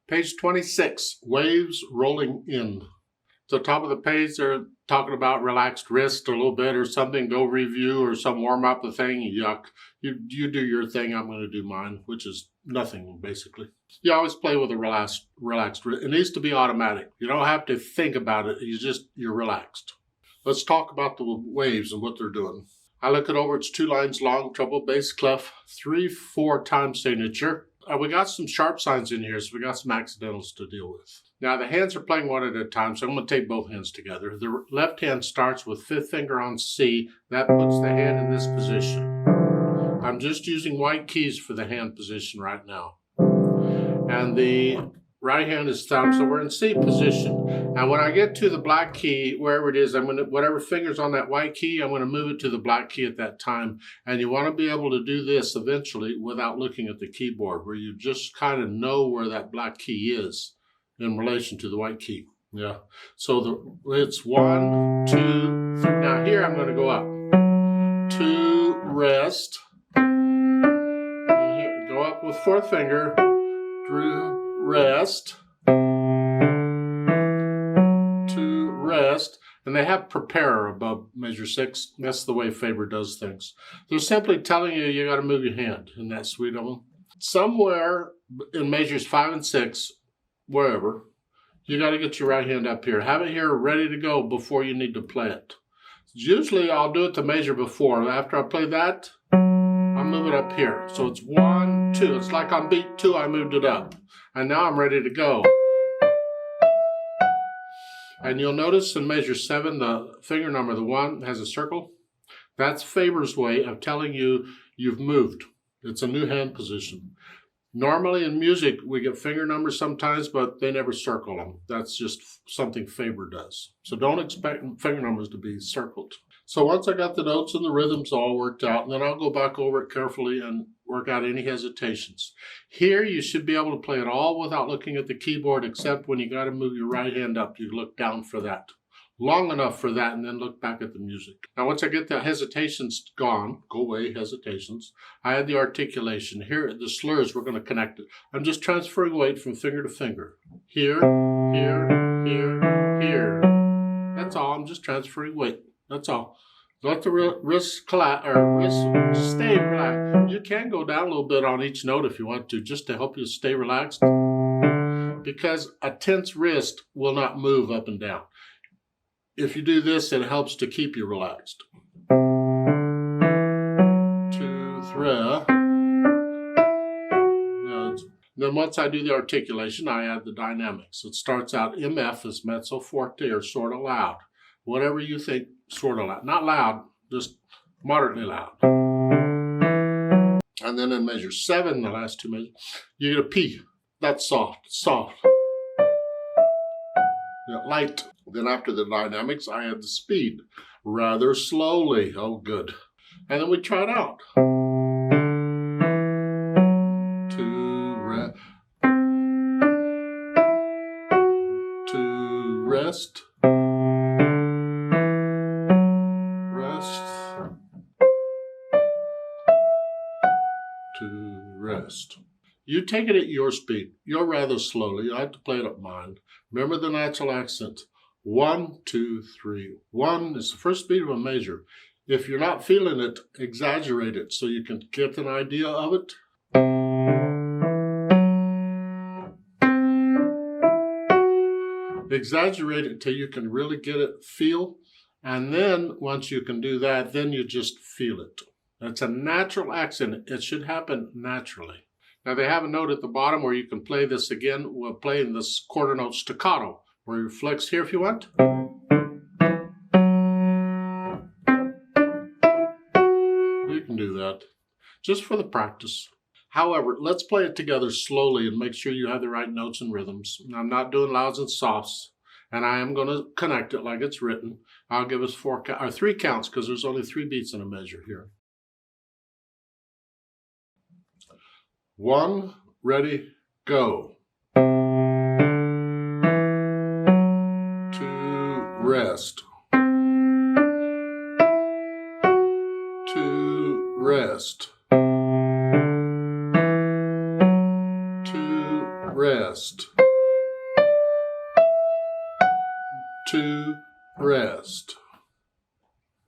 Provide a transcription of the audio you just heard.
Page 26, waves rolling in. So top of the page, they're talking about relaxed wrist a little bit or something. Go review or some warm up the thing. Yuck. You do your thing. I'm going to do mine, which is nothing basically. You always play with a relaxed wrist. It needs to be automatic. You don't have to think about it. You're relaxed. Let's talk about the waves and what they're doing. I look it over. It's 2 lines long, treble, bass, clef, 3/4 time signature. We got some sharp signs in here, so we got some accidentals to deal with. Now the hands are playing one at a time, so I'm going to take both hands together. The left hand starts with 5th finger on C. That puts the hand in this position. I'm just using white keys for the hand position right now. And the right hand is thumb, so we're in C position. And when I get to the black key, wherever it is, whatever finger's on that white key, I'm going to move it to the black key at that time. And you want to be able to do this eventually without looking at the keyboard, where you just kind of know where that black key is in relation to the white key. Yeah. So it's 1, 2, 3. Now here I'm going to go up. 2, rest. And here, go up with 4th finger. 3, rest. 2, rest. And they have prepare above measure 6. That's the way Faber does things. They're simply telling you got to move your hand in that suite of them. Somewhere in measures 5 and 6, wherever, you got to get your right hand up here. Have it here ready to go before you need to play it. Usually I'll do it the measure before. After I play that, I'll move it up here. So it's 1, 2. It's like on beat 2, I moved it up. And now I'm ready to go. And you'll notice in measure 7, the finger number, the 1, has a circle. That's Faber's way of telling you you've moved. It's a new hand position. Normally in music, we get finger numbers sometimes, but they never circle them. That's just something Faber does. So don't expect finger numbers to be circled. So once I got the notes and the rhythms all worked out, and then I'll go back over it carefully and work out any hesitations. Here, you should be able to play it all without looking at the keyboard, except when you got to move your right hand up. You look down for that. Long enough for that, and then look back at the music. Now, once I get the hesitations gone, go away, hesitations, I add the articulation. Here, the slurs, we're going to connect it. I'm just transferring weight from finger to finger. Here, here, here, here. That's all. I'm just transferring weight. That's all. Let the wrist stay relaxed. You can go down a little bit on each note if you want to, just to help you stay relaxed. Because a tense wrist will not move up and down. If you do this, it helps to keep you relaxed. 2, 3. Then once I do the articulation, I add the dynamics. It starts out MF as mezzo forte or sort of loud. Whatever you think, sort of loud. Not loud, just moderately loud. And then in measure 7, the last 2 measures, you get a P. That's soft, soft. Light. Then after the dynamics, I add the speed. Rather slowly. Oh, good. And then we try it out. 2, rest. Rest. 2, rest. You take it at your speed. You're rather slowly. I have to play it at mine. Remember the natural accent. 1, 2, 3. 1 is the first beat of a measure. If you're not feeling it, exaggerate it so you can get an idea of it. Exaggerate it till you can really get it, feel. And then once you can do that, then you just feel it. That's a natural accent. It should happen naturally. Now they have a note at the bottom where you can play this again. We're playing this quarter note staccato, where you flex here if you want. You can do that, just for the practice. However, let's play it together slowly and make sure you have the right notes and rhythms. I'm not doing louds and softs, and I am going to connect it like it's written. I'll give us 3 counts because there's only 3 beats in a measure here. 1, ready, go. 2, rest. 2, rest. 2, rest. 2, rest.